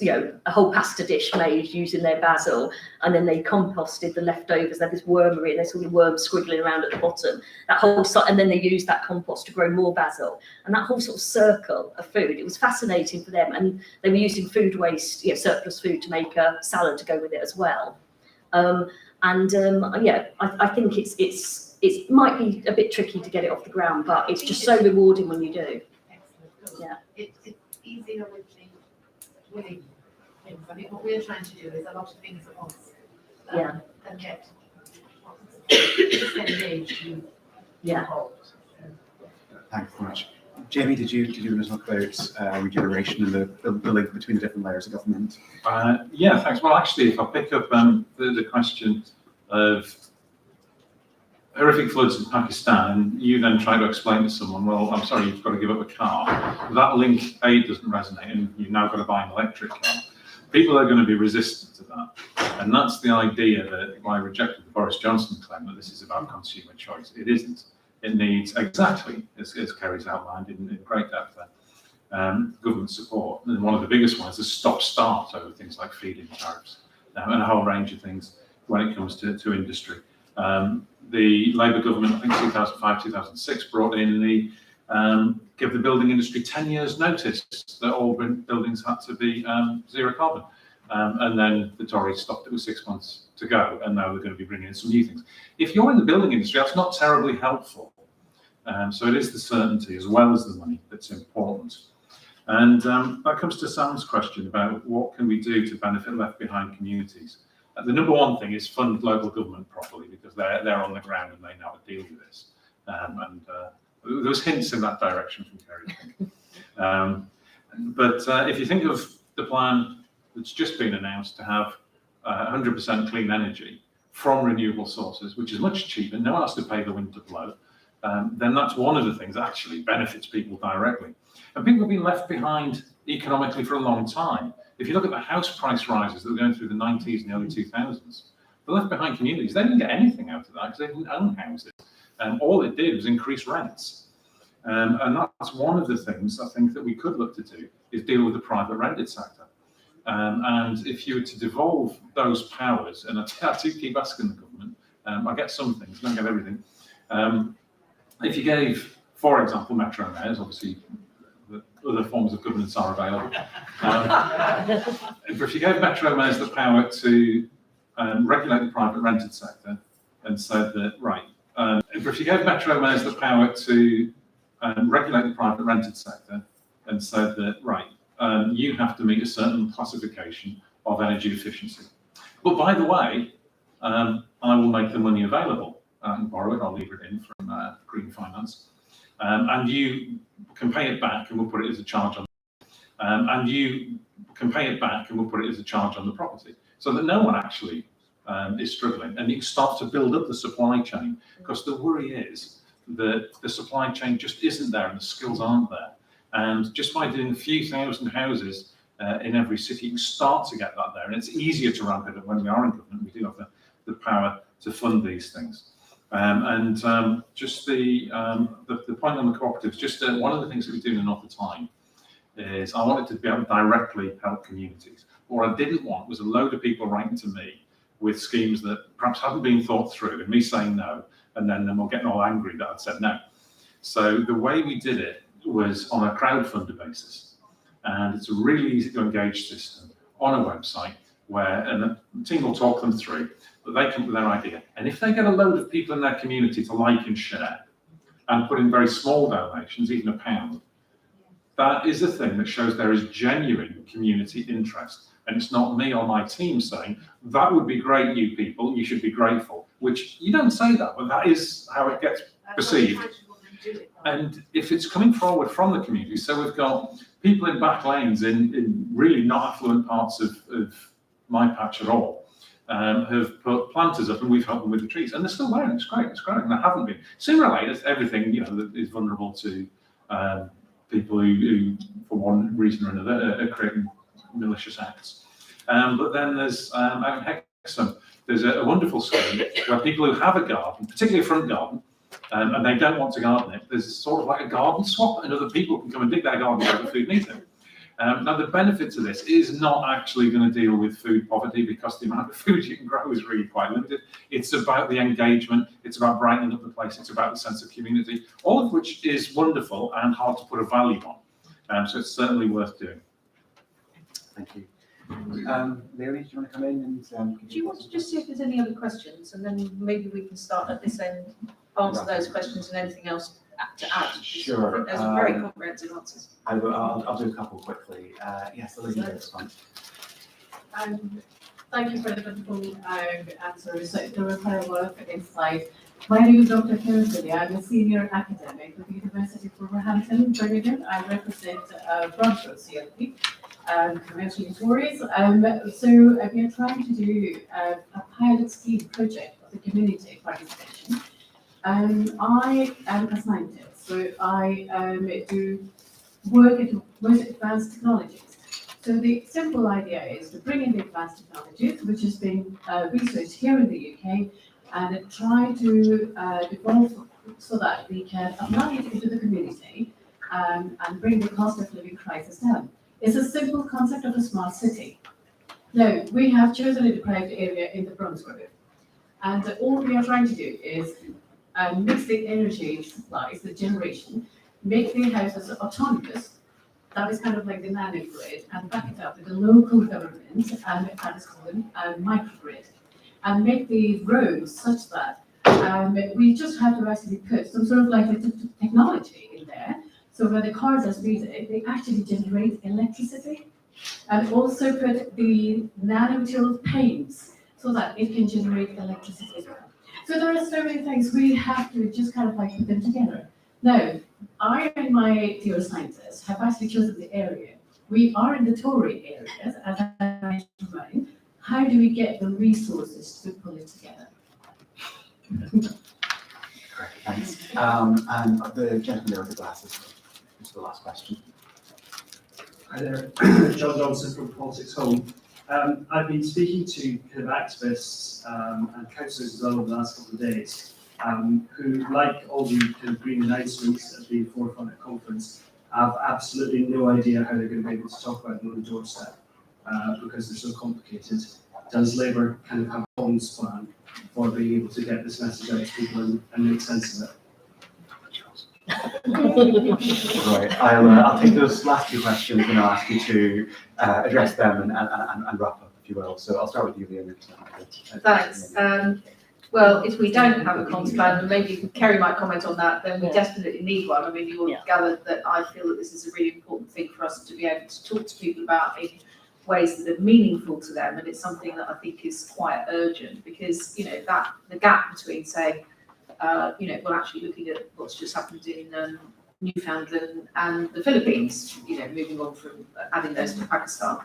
a whole pasta dish made using their basil, and then they composted the leftovers. They had this wormery, and they saw the worms squiggling around at the bottom. And then they used that compost to grow more basil, and that whole sort of circle of food. It was fascinating for them, and they were using food waste, surplus food, to make a salad to go with it as well. I think it might be a bit tricky to get it off the ground, but it's just so rewarding when you do. Excellent. Yeah, it's easier with winning things. I think what we're trying to do is a lot of things at once. And get engaged and involved. Thanks very much. Jamie, did you want to talk about regeneration and the link between the different layers of government? Thanks. Well, actually, if I pick up the question of horrific floods in Pakistan, and you then try to explain to someone, well, I'm sorry, you've got to give up a car. That link, doesn't resonate, and you've now got to buy an electric car. People are going to be resistant to that. And that's the idea that I rejected the Boris Johnson claim that this is about consumer choice. It isn't. It needs, exactly, as Kerry's outlined in great depth there, government support. And one of the biggest ones is stop-start over things like feed-in tariffs and a whole range of things when it comes to industry. The Labour government, I think 2005, 2006, brought in give the building industry 10 years notice that all buildings had to be zero carbon. And then the Tories stopped it with 6 months to go, and now they're going to be bringing in some new things. If you're in the building industry, that's not terribly helpful. So it is the certainty as well as the money that's important. And that comes to Sam's question about what can we do to benefit left behind communities. The number one thing is fund local government properly, because they're on the ground and they know how to deal with this. There was hints in that direction from Kerry. But if you think of the plan that's just been announced to have 100% clean energy from renewable sources, which is much cheaper, no one has to pay the wind to blow, then that's one of the things that actually benefits people directly. And people have been left behind economically for a long time. If you look at the house price rises that were going through the 90s and the early 2000s, the left behind communities, they didn't get anything out of that because they didn't own houses. All it did was increase rents. And that's one of the things I think that we could look to do, is deal with the private rented sector. And if you were to devolve those powers, and I do keep asking the government, I get some things, I don't get everything. If you gave, for example, metro mayors, obviously the other forms of governance are available. If you gave metro mayors the power to regulate the private rented sector and said that, right, if you gave metro mayors the power to regulate the private rented sector and said that, right, you have to meet a certain classification of energy efficiency. But by the way, I will make the money available. I can borrow it, I'll lever it in from green finance. And you can pay it back and we'll put it as a charge on. And you can pay it back and we'll put it as a charge on the property. So that no one actually is struggling. And you start to build up the supply chain, because the worry is that the supply chain just isn't there and the skills aren't there. And just by doing a few thousand houses in every city, you can start to get that there. And it's easier to ramp it up when we are in government. We do have the power to fund these things. Just the point on the cooperatives, just one of the things that we do in the North of Tyne is I wanted to be able to directly help communities. What I didn't want was a load of people writing to me with schemes that perhaps hadn't been thought through, and me saying no, and then them all getting all angry that I'd said no. So the way we did it was on a crowdfunder basis. And it's a really easy to engage system on a website where the team will talk them through, but they come up with their idea. And if they get a load of people in their community to like and share and put in very small donations, even £1, that is a thing that shows there is genuine community interest. And it's not me or my team saying, that would be great, you people, you should be grateful, which you don't say that, but that is how it gets perceived. And if it's coming forward from the community, so we've got people in back lanes in really not affluent parts of my patch at all, have put planters up and we've helped them with the trees. And they're still there, and it's great, it's growing. And they haven't been. Similarly, everything, that is vulnerable to people who, for one reason or another, are creating malicious acts. But then there's, out in Hexham, there's a wonderful scheme where people who have a garden, particularly a front garden, and they don't want to garden it, there's sort of like a garden swap, and other people can come and dig their garden for the food meter. Now, the benefit to this is not actually going to deal with food poverty, because the amount of food you can grow is really quite limited. It's about the engagement, it's about brightening up the place, it's about the sense of community, all of which is wonderful and hard to put a value on. So it's certainly worth doing. Thank you. Mary, do you want to come in and Do you want to just see if there's any other questions, and then maybe we can start at this end, answer those questions and anything else to add? Sure. I think those are very comprehensive answers. I'll do a couple quickly. Yes, the lady at the front. Thank you for the wonderful answers. So the repair work inside. My name is Dr. Kersley. I'm a senior academic with the University of Wolverhampton, Birmingham. I represent Bronco CLP, conventional Tories. So we are trying to do a pilot scheme project of the community participation. I am a scientist, so I do work at most advanced technologies. So the simple idea is to bring in the advanced technologies, which has been researched here in the UK, and try to evolve so that we can apply it into the community and bring the cost of living crisis down. It's a simple concept of a smart city. Now, we have chosen a deprived area in the Bronx Grove, and all we are trying to do is mix the energy supplies, the generation, make the houses autonomous. That is kind of like the nano grid, and back it up with the local government, and that is called a microgrid, and make the roads such that we just have to actually put some sort of like a technology in there. So when the cars are speeding, they actually generate electricity, and also put the nanomaterial paints so that it can generate electricity as well. So there are so many things we have to just kind of like put them together. Now, I and my dear scientists have actually chosen the area. We are in the Tory areas, as I mentioned. How do we get the resources to pull it together? Great, thanks. And the gentleman there with the glasses, this is the last question. Hi there, John Johnson from Politics Home. I've been speaking to kind of activists and councillors as well over the last couple of days, who, like all the kind of green announcements at the forefront at conference, have absolutely no idea how they're going to be able to talk about it on the doorstep. because they're so complicated. Does Labour kind of have a comms plan for being able to get this message out to people and make sense of it? Right, I'll take those last two questions and I'll ask you to address them and wrap up, if you will. So I'll start with you, Leon. Thanks. Well, if we don't have a comms plan, and maybe Kerry might comment on that, then we definitely need one. I mean, you will have gathered that I feel that this is a really important thing for us to be able to talk to people about in ways that are meaningful to them, and it's something that I think is quite urgent because, you know, that the gap between saying, you know, well, actually looking at what's just happened in Newfoundland and the Philippines, you know, moving on from adding those to Pakistan,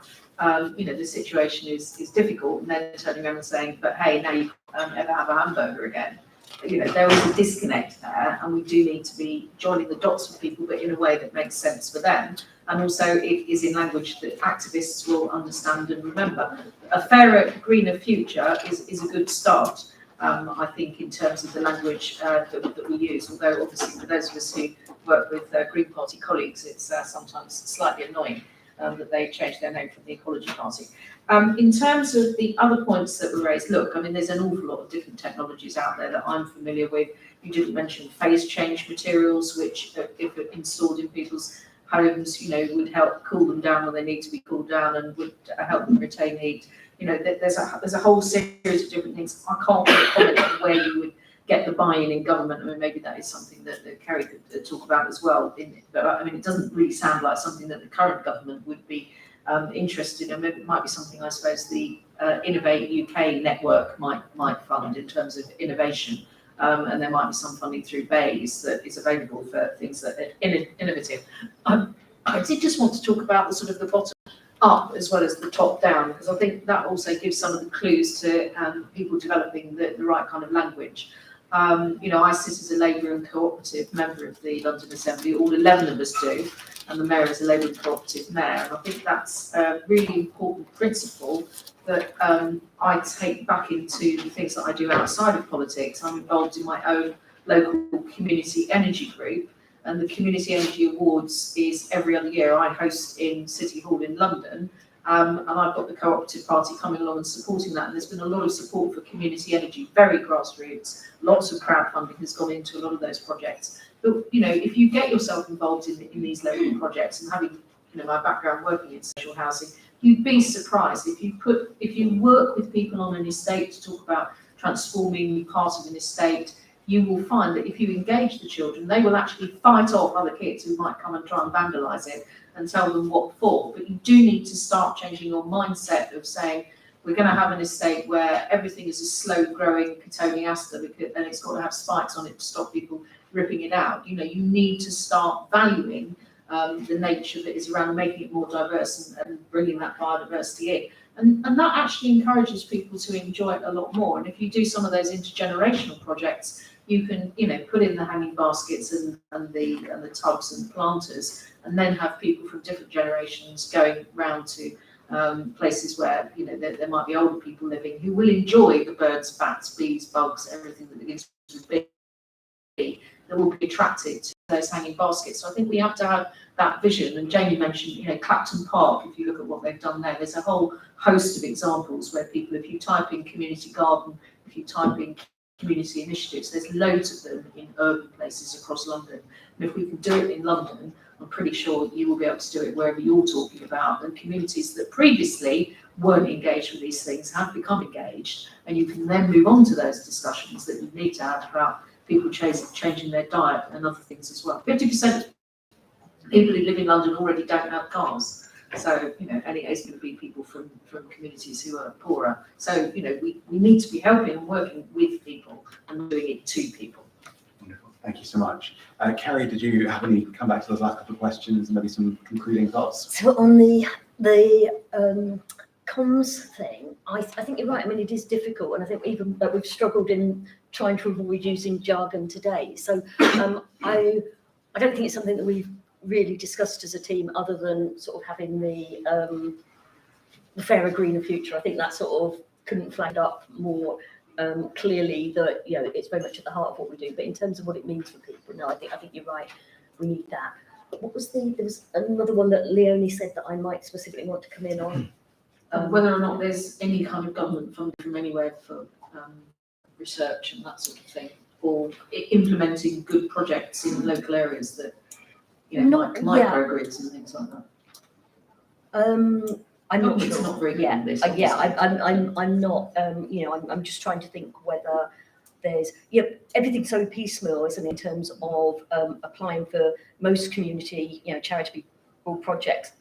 you know, the situation is difficult, and then turning around and saying, but hey, now you can't ever have a hamburger again. You know, there is a disconnect there, and we do need to be joining the dots with people, but in a way that makes sense for them. And also it is in language that activists will understand and remember. A fairer, greener future is a good start. I think in terms of the language that we use, although obviously for those of us who work with Green Party colleagues, it's sometimes slightly annoying that they changed their name from the Ecology Party. In terms of the other points that were raised, look, I mean, there's an awful lot of different technologies out there that I'm familiar with. You didn't mention phase change materials, which if installed in people's homes, you know, would help cool them down when they need to be cooled down and would help them retain heat. You know, there's a whole series of different things. I can't really comment on where you would get the buy-in in government. I mean, maybe that is something that Kerry could talk about as well. But I mean, it doesn't really sound like something that the current government would be interested in. Maybe it might be something, I suppose, the Innovate UK network might fund in terms of innovation. And there might be some funding through BEIS that is available for things that are innovative. I did just want to talk about the sort of the bottom up as well as the top down, because I think that also gives some of the clues to people developing the right kind of language. You know, I sit as a Labour and Cooperative member of the London Assembly, all 11 of us do, and the Mayor is a Labour and Cooperative Mayor, and I think that's a really important principle that I take back into the things that I do outside of politics. I'm involved in my own local community energy group, and the Community Energy Awards is every other year. I host in City Hall in London, and I've got the Cooperative Party coming along and supporting that, and there's been a lot of support for community energy, very grassroots. Lots of crowdfunding has gone into a lot of those projects. But, you know, if you get yourself involved in these local projects, and having, you know, my background working in social housing, you'd be surprised if you work with people on an estate to talk about transforming part of an estate. You will find that if you engage the children, they will actually fight off other kids who might come and try and vandalise it and tell them what for. But you do need to start changing your mindset of saying, we're going to have an estate where everything is a slow-growing cotoneaster, and it's got to have spikes on it to stop people ripping it out. You know, you need to start valuing the nature that is around, making it more diverse and bringing that biodiversity in. And that actually encourages people to enjoy it a lot more. And if you do some of those intergenerational projects, you can, you know, put in the hanging baskets and the tubs and planters, and then have people from different generations going round to places where, you know, there might be older people living who will enjoy the birds, bats, bees, bugs, everything that begins with B, that will be attracted to those hanging baskets. So I think we have to have that vision. And Jamie mentioned, you know, Clapton Park, if you look at what they've done there, there's a whole host of examples where people, if you type in community garden, if you type in community initiatives, there's loads of them in urban places across London. And if we can do it in London, I'm pretty sure you will be able to do it wherever you're talking about. And communities that previously weren't engaged with these things have become engaged, and you can then move on to those discussions that you need to have about people changing their diet and other things as well. 50% of people who live in London already don't have cars. So, you know, anyway, it's going to be people from communities who are poorer. So, you know, we need to be helping and working with people and doing it to people. Wonderful. Thank you so much. Kerry, did you have any come back to those last couple of questions and maybe some concluding thoughts? So on the comms thing, I think you're right. I mean, it is difficult, and I think even that we've struggled in trying to avoid using jargon today. So I don't think it's something that we've really discussed as a team, other than sort of having the fairer, greener future. I think that sort of couldn't flag up more clearly that, you know, it's very much at the heart of what we do. But in terms of what it means for people, no, I think you're right. We need that. What was there was another one that Leonie said that I might specifically want to come in on. Whether or not there's any kind of government funding from anywhere for research and that sort of thing, or implementing good projects in local areas that, you know, like microgrids and things like that. I'm not It's sure. not very good Yeah, at this. I'm not. You know, I'm just trying to think whether there's everything's so piecemeal, isn't it, in terms of applying for most community, you know, charitable projects.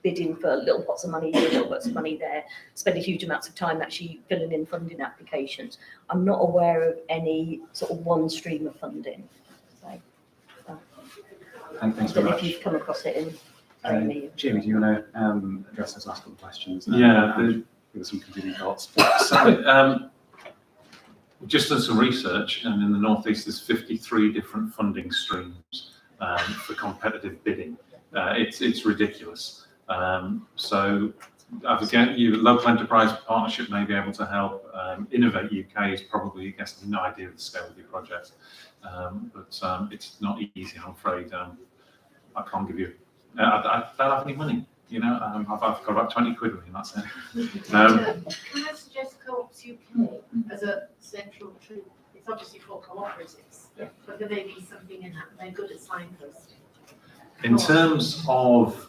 Bidding for little pots of money here, little pots of money there, spending huge amounts of time actually filling in funding applications. I'm not aware of any sort of one stream of funding. So, Thanks I very don't know much. if you've come across it in training. Jamie, do you want to address those last couple of questions? Yeah, Give us some concluding thoughts. So, just done some research, and in the Northeast, there's 53 different funding streams for competitive bidding. It's ridiculous. So, again, local enterprise partnership may be able to help. Innovate UK is probably, I guess, no idea of the scale of your project, but it's not easy. I'm afraid. I can't give you. I don't have any money. You know, I've got about 20 quid with me, and that's it. Can I suggest Co-ops UK as a central tool? It's obviously for cooperatives, but there may be something in that. They're good at signposting. In terms of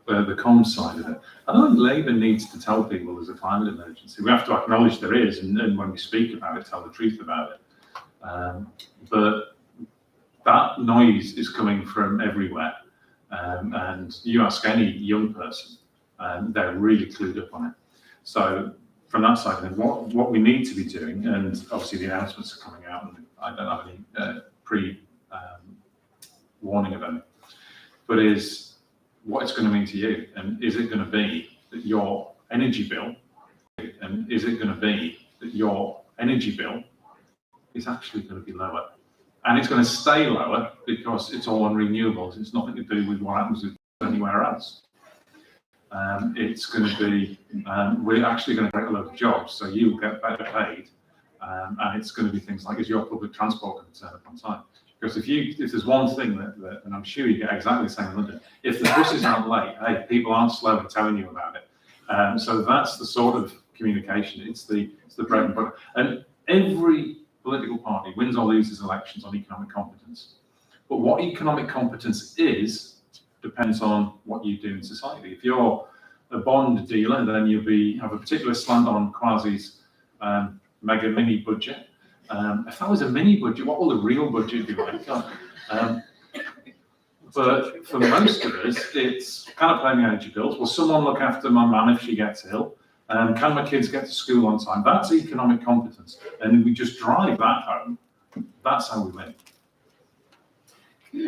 the comms side of it, I don't think Labour needs to tell people there's a climate emergency. We have to acknowledge there is, and when we speak about it, tell the truth about it. But that noise is coming from everywhere. And you ask any young person, they're really clued up on it. So from that side, then what we need to be doing, and obviously the announcements are coming out, and I don't have any warning of them, but is what it's going to mean to you, and is it going to be that your energy bill, and is it going to be that your energy bill is actually going to be lower? And it's going to stay lower because it's all on renewables. It's nothing to do with what happens anywhere else. It's going to be, we're actually going to create a lot of jobs, so you'll get better paid. And it's going to be things like, is your public transport going to turn up on time? Because if there's one thing that, and I'm sure you get exactly the same in London, if the buses aren't late, hey, people aren't slow in telling you about it. So that's the sort of communication. It's the bread and butter. And every political party wins or loses elections on economic competence. But what economic competence is depends on what you do in society. If you're a bond dealer, then you'll have a particular slant on Kwasi's mega mini budget. If that was a mini budget, what will the real budget be like? But for most of us, it's kind of paying the energy bills. Will someone look after my mum if she gets ill? Can my kids get to school on time? That's economic competence. And we just drive that home. That's how we win.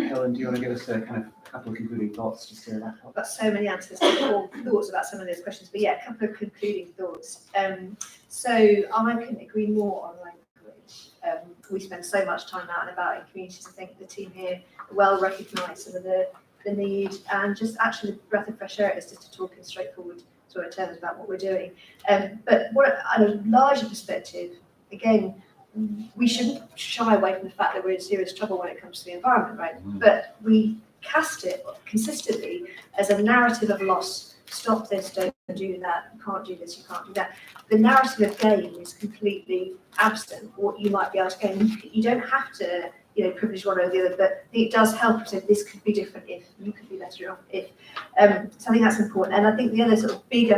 Helen, do you want to give us a kind of couple of concluding thoughts just to wrap up? I've got so many answers or thoughts about some of those questions, but yeah, a couple of concluding thoughts. So I couldn't agree more on language. We spend so much time out and about in communities. I think the team here well recognise some of the need, and just actually the breath of fresh air is just to talk in straightforward sort of terms about what we're doing. But at a larger perspective, again, we shouldn't shy away from the fact that we're in serious trouble when it comes to the environment, right? But we cast it consistently as a narrative of loss. Stop this, don't do that, you can't do this, you can't do that. The narrative of gain is completely absent. What you might be able to gain, you don't have to, privilege one over the other, but it does help to say this could be different if, you could be better off if. So I think that's important. And I think the other sort of big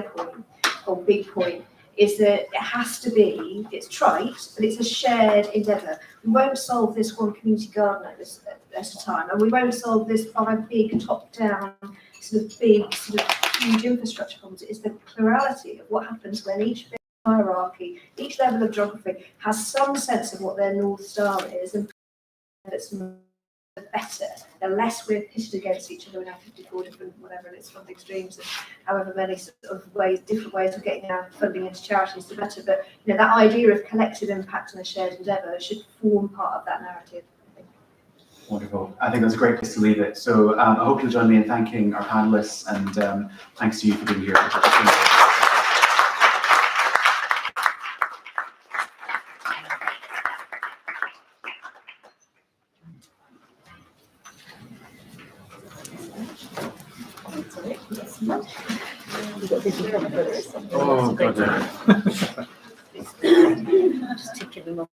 point is that it has to be, it's trite, but it's a shared endeavour. We won't solve this one community garden at a time, and we won't solve this by big top-down big huge infrastructure problems. It's the plurality of what happens when each big hierarchy, each level of geography has some sense of what their North Star is, and that's better, the less we're pitted against each other in our 54 different whatever it is funding streams and however many sort of different ways of getting our funding into charities, the better. But that idea of collective impact and a shared endeavour should form part of that narrative. Wonderful. I think that's a great place to leave it. So I hope you'll join me in thanking our panelists, and thanks to you for being here. Sorry, We've got busy conference. Oh, God, yeah. Just ticking them off.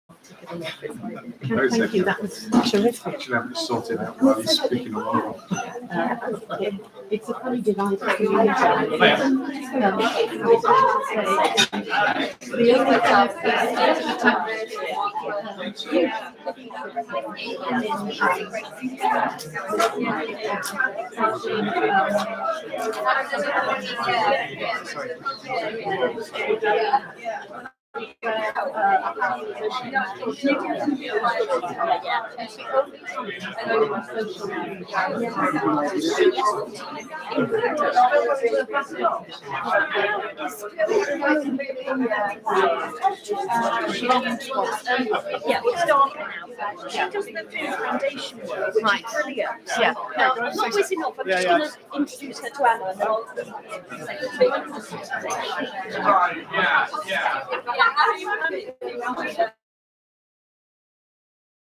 Thank you, that was terrific. Actually, I haven't sorted out while he's speaking along. It's a funny divide between the only Yeah, we'll start now. She does the foundation work, which is brilliant. Yeah. Now, not with enough, I'm just going to introduce her to Anna and I'll...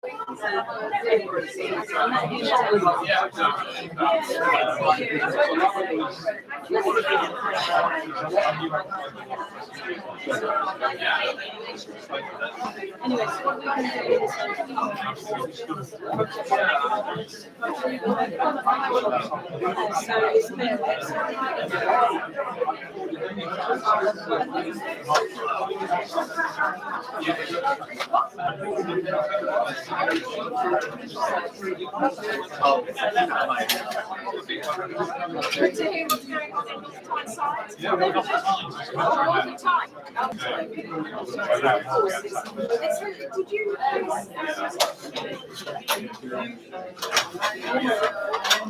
Anyway, so what we can do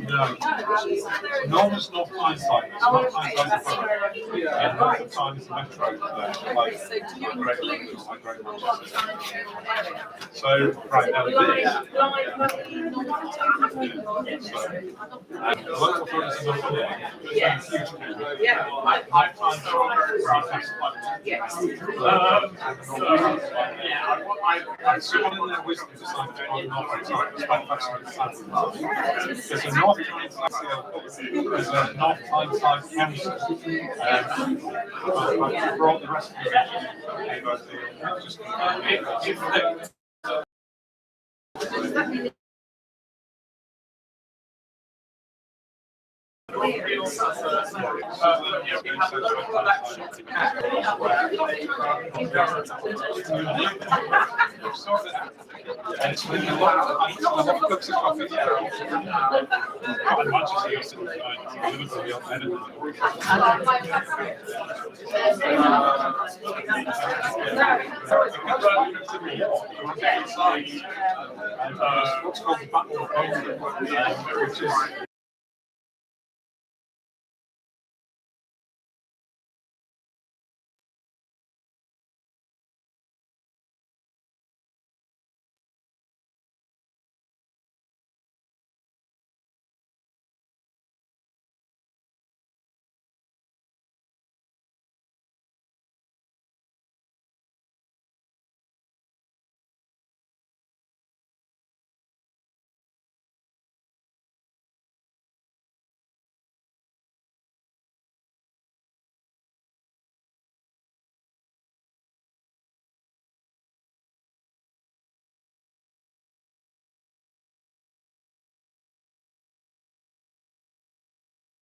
No, enormous North Tyneside. It's not Tyneside the yeah, Norfolk Times Metro. Like, Great Manchester. So, right now, the local authorities in Norfolk, yes. Lifetime I someone in their wisdom decided to go Norfolk Times, despite the fact that it's there's a North Tyneside, there's a North Tyneside council. I've brought the rest of the just and it's really a lot of cooks and coffee. Quite much as you used to what's called the Battle of Bowman, which is